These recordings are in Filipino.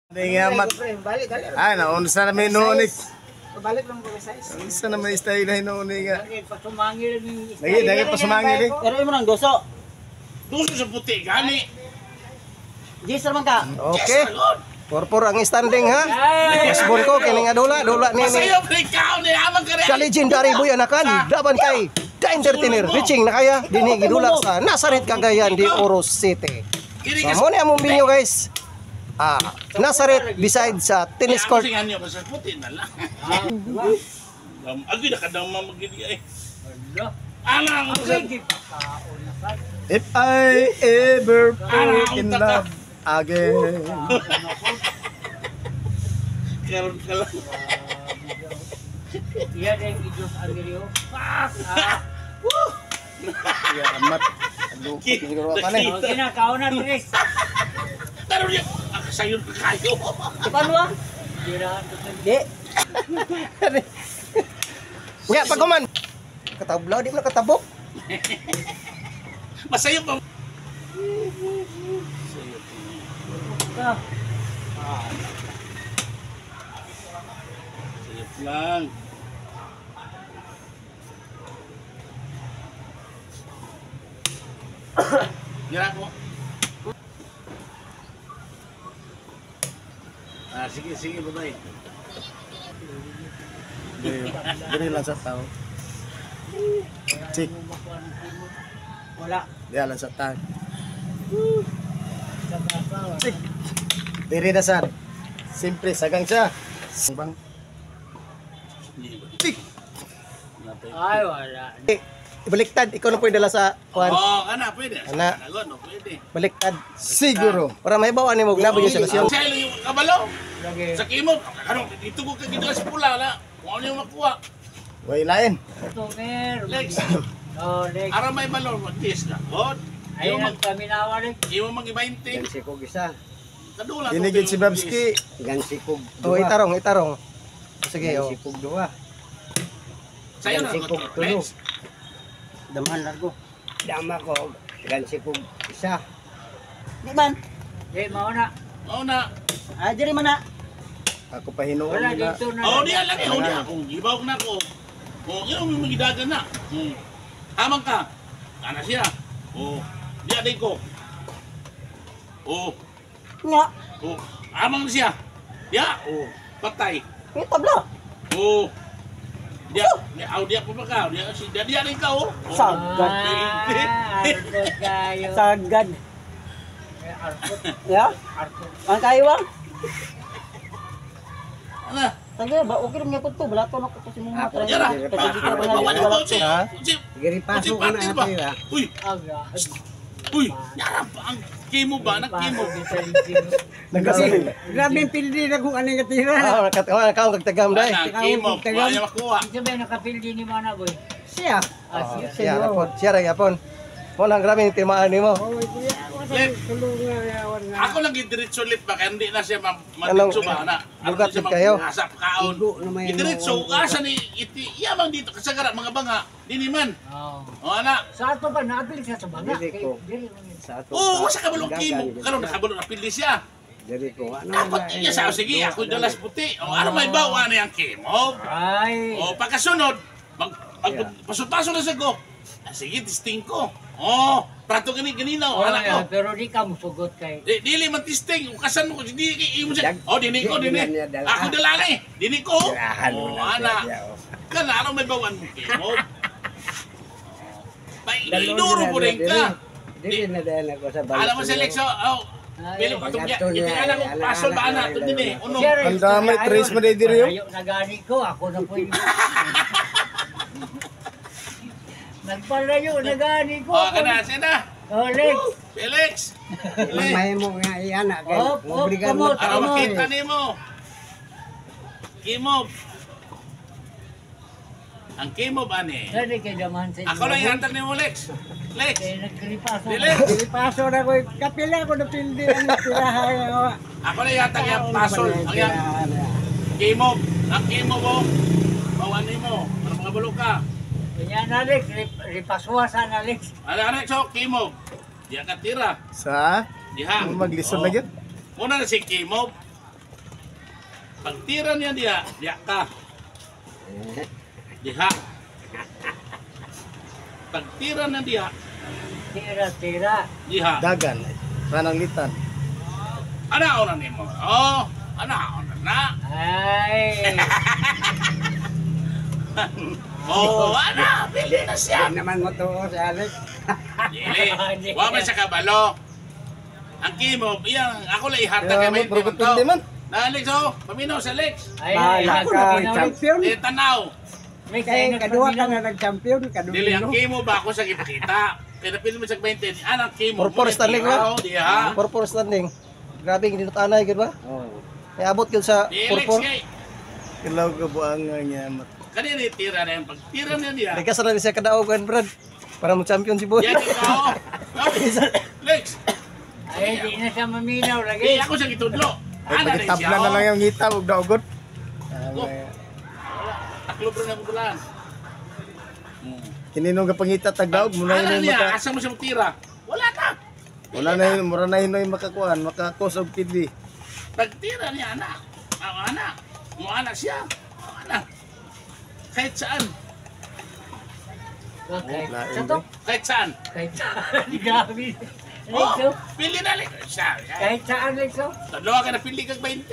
Nga mat. Ay, naunsa na may nunik. Balik lang ko sa isa. Unsa na may style na nunik nga. Pasumangil ni. Lagi pasumangil eh. Pero imo nang doso. Doso sa puti gani. Jis man ka. Okay. Purpur ang standing ha. Pasbon ko kini nga dula ni Masayo ikaw ni amang kare. sa legendary boy anakan daban kay The Entertainer reaching na kaya dinhi gidula sa Nazaret Cagayan de Oro City. So mo ni among binyo guys. Nazaret beside sa tennis court. Kasi ganyo sa puti na lang. Agi na kadang mamagili ay. Alang If I ever fall in love again. karon ka lang. Iya ding idus agrio. Ya amat. Aduh, siguro pa ni. Okay na kauna Chris. Pero niya sayon ka kayo. Paano ah? Dirahan ko di. Nga paguman. Katablaw di mo katabok. Masayo pa. Ka. Sayop lang. Gira ko. Sige babay. Diri lang sa tao. Cik, Wala. dia lang sa tao. Cik. Diri na sad. Simple sagang siya. Bang. Cik. Ay wala. Ibaliktad ikaw na pwede dala sa kuan. Oh, ana pwede. Ana. Nagon, pwede. Baliktad. Siguro. Para may bawa nimo glabo yung solusyon. Sa yung kabalo. Lagi. Sa kimo, ano, dito ko kagidala sa pula na. Kung ano yung makuha. Way lain. Ito mer. Legs. Oh, Lex. Ara may balon, mag-test na. God. Ay nagpaminawa Lex. Imo mag-ibainting. Gansikog isa. Kadula. Dinigid si Babski. Gansikog Oh, itarong. Sige, oh. Gansikog duwa. Sa'yo na. Gansikog tulo. Legs. Damahan largo. Dama ko. Gansikog isa. Di man. Di mao na. Oo na. Ah, diri man na. Ako pa hinuon Wala nila. dito na. Oo, diyan lang. Oo, diyan. Kung ibaw na ko. Oo, yun yung magidagan na. Hamang ka. Ana siya. Oo. Diyan din ko. Oo. Nga. Oo. Hamang na siya. Diyan. Oo. Patay. Yung tabla. Oo. Diyan. Diyan pa ba ka? Diyan din ka, oh. Sagad. Arkot kayo. Sagad. Arkot. Ya? Arkot. Ang kayo ba? Ano? Sige ba, okay lang niya po ito. Balato na ko ito si mga Ako, try. Diyan na. Kasi dito ko Bawa na na ko, Uchi. Uchi. Giri paso ka na ate ha. Uy. Aga. Uy. Yarap pa ang kimo ba? Nag-kimo. Nagkasali. Grabe yung pildi na kung ano yung katira. Nakakaw kagtagam dai. Nag-kimo. Wala makuha. Ito ba nakapildi ni Mana Boy? Siya. Siya rapod. Siya ra yapon. Mo nang grabe yung timaan nimo. Oh, kuya. Lep. Tulungan yawan nga. Ako lang gidiretso lip ba kaya hindi na siya Anong- matitso ba na. bugat kayo? Asap kaon. Igo na may Gidiretso ano, asa ni iti yamang dito kasagaran mga banga. Dini man. Oo. O ana. Sa ato ba, naapil siya sa banga? Dili ko. Dili mo yun. Sa ato. Oo, sa kabalong kimo. Karon nakabalo na pili siya. Diri ko. Ano Dapat niya sa sige ako dalas puti. O ano may bawa na yang kimo. Ay. O pagkasunod pasod-pasod na sa ko. Sige, testing ko. Oh, prato ganina Oh, anak ko. pero di ka musugot kay. Dili man testing, ukasan mo ko di imo siya. Dag- Oh, dini ko di dini. niya dala. Ako dala ni. Dini ko. Tirahan mo Oh, na ana. siya, oh. Kana ano may bawan mo kimo? Iduro po rin ka. Dili na dahil ako sa balik. Alam mo si Lexo, oh. Pili ko itong Gato niya, iti alam ko ala- pasol ba ala- na ala- ito din eh. Uno. Ang dami, trace mo na diri yun. Ayaw na gani ko, ako na po yung... Nagpalayo na gani ko. Oh, kana sina. Oh, Lex. Felix. Mamay mo nga iyan. Op, Obrigan kamot. mo. Para makita nimo. Kimo. Ang kimo ba ni? Dali kay damahan sa inyo. Ako lang ihatag nimo Lex. Lex. Kaya nagkripaso. Dili. Dili paso na ko. Kapila ko na pildi. Ano tirahan. Ako lang ihatag yung pasol. Ang yan. Kimo. Ang kimo mo. Bawan nimo. Para makabalo ka. Kanya na Lex, ripaswa sana Lex. Ano so kimo. Diya ka tira. Sa? Diha. Maglisod na gyud. Muna na si kimo. Pagtira niya diya ka. Diha. Pagtira na diha, Tira. diha. Dagan. Pananglitan. Anaon na nimo. Oh, anaon na. Ay. Oh, ana, pili na siya. Hindi naman mo to si Alex. Dili. Wa man sa kabalo. Ang kimo, iyang ako lang ihatag Kaya kay mo, pero hindi man. Alex, oh, paminaw sa Alex. Bahala ka, champion. Eh, tanaw. May Kaya kadua ka na nag-champion, Dili, ang kadumino. kimo ba ako sa ipakita? Kaya napili mo sa 20, anang kimo. Purpur standing ba? Diha. Purpur standing. Grabe hindi tanay gid ba? Oh. May abot gyud sa Di Alex, purpur. kay. Kilaw ka buang niya. Kanina tira na yan. Pag tira na niya. Di ka sa siya kadaogan, Brad. Para mo champion si Boy. Yan ikaw. Lex. Ay, di na siya maminaw Eh, lagi. ako sa gitudlo. Ay, Ana na pagkitabla siya. na lang yung ngita, huwag daugot. Taklo bro na bulan. Kininong ka pangita, tagdaog, muna Ana yun yung niya, maka... asa mo siya tira? Wala na. Wala na yun, mura na yun yung makakuan, makakos og pidi. Pag tira niya, ana. Ana. Mo ana siya. Ana. Kahit saan. Sa to? Kahit saan. Kahit saan. Grabe. Oh, Lexo? pili na Lex. Siya. Kahit saan, Lexo? Tadloa ka na pili kag 20.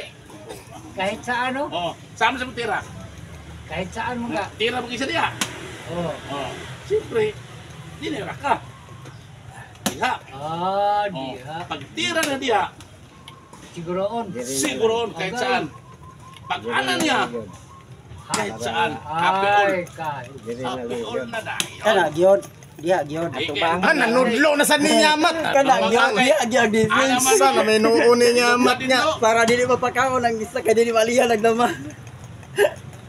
Kahit saan, no? Oh, sama sa mo tira. Kahit saan mo ka. Tira mo isa diha. Oh. Oh, siyempre, dinira ka. Diha. Ah, Oh, diha. pag tira na diha, Siguroon. siguro kahit saan. Pag ana niya, kahit saan. Happy all. Ay, kahit. Happy all na dahil. Kana, gyud. Diya, gyud. Ay, Ato kaya- ba? Ah, nanudlo na sa ninyamat. Kana, gyud. Diya, gyud. Ana man. Sana may nuuni niya mat niya. Para dili mapakaon ang isa kay dili malihan nagdama.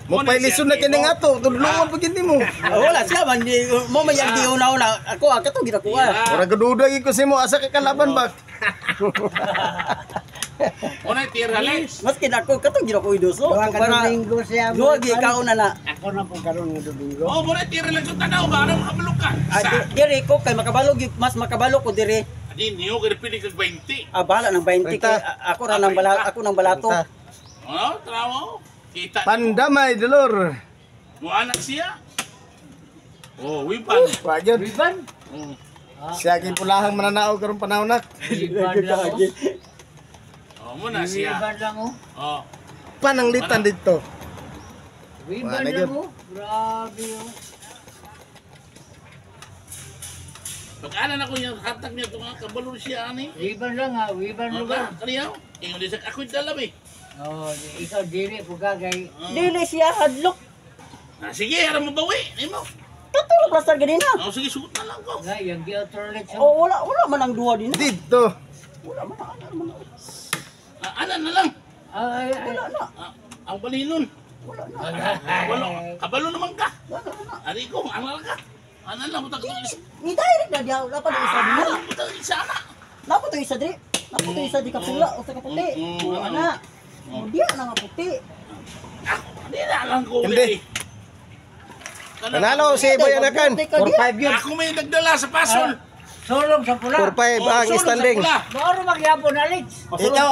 Mo pailisun na kini nga to, tudlungan pag hindi mo. Wala siya man di mo mayang di una-una. Ako to ginakuha. Mura gaduda ko si mo, asa ka kalaban ba? Una tira Lex. Mas kinako kato ginakuha iduso. Duha ka Para domingo siya. duha gi kauna na. Ako na po karon ng domingo. Oh, muna tira lang yung tanaw ba? Ano makabulok ka? Diri ko kay makabalo mas makabalo ko diri. Adi niyo, kaya pili kag 20. Bahala ng 20 kay ako ra nang ako nang balato. Oh, trawo. Kita. Pandamay, dolor. Mo anak siya. Oh, wipan. Wajud. Riban? Oh. Siya pulahang mananao karon panahon na. Riban lang, oh. Oh, muna siya. Riban lang, oh. Oh. Pananglitan dito. Riban Wala lang, yun. oh. Grabe, oh. Pag ana na ko yung hatag niya ito nga, kabalo siya ani. Riban lang, ha. Riban Ano lugar. ka? Kaniyaw? Ingon din sa ako'y dalam eh. Oh, ikaw dili po ka kay Dili siya hadlok. Ah, sige, harap mo bawi. Ay mo. Katuro plaster ganina. Oh, sige, suot na lang ko. nga yung gi-autolet sa Oh, wala man ang duha din. Dito. Wala man. Ah, ana na lang. ay Wala na. Ah, ang balinon. Walo. Kabalo naman ka. Ari ko, anal ka. Ana lang, butak ito isa. Ni direct na diha dapat isa din. Ah, butak isa na. Napa to isa di? Napa to isa di kapula o sa kaputi. Ana. Diya na nga puti. Ako, hindi na lang ko. Hindi. Panalo si Boy Anakan. 4-5 yun. Ako may nagdala sa pasol. Solong sa pula. 4-5 ang sulod sa standing. pula. Mauro magyapon, Alex. Ikaw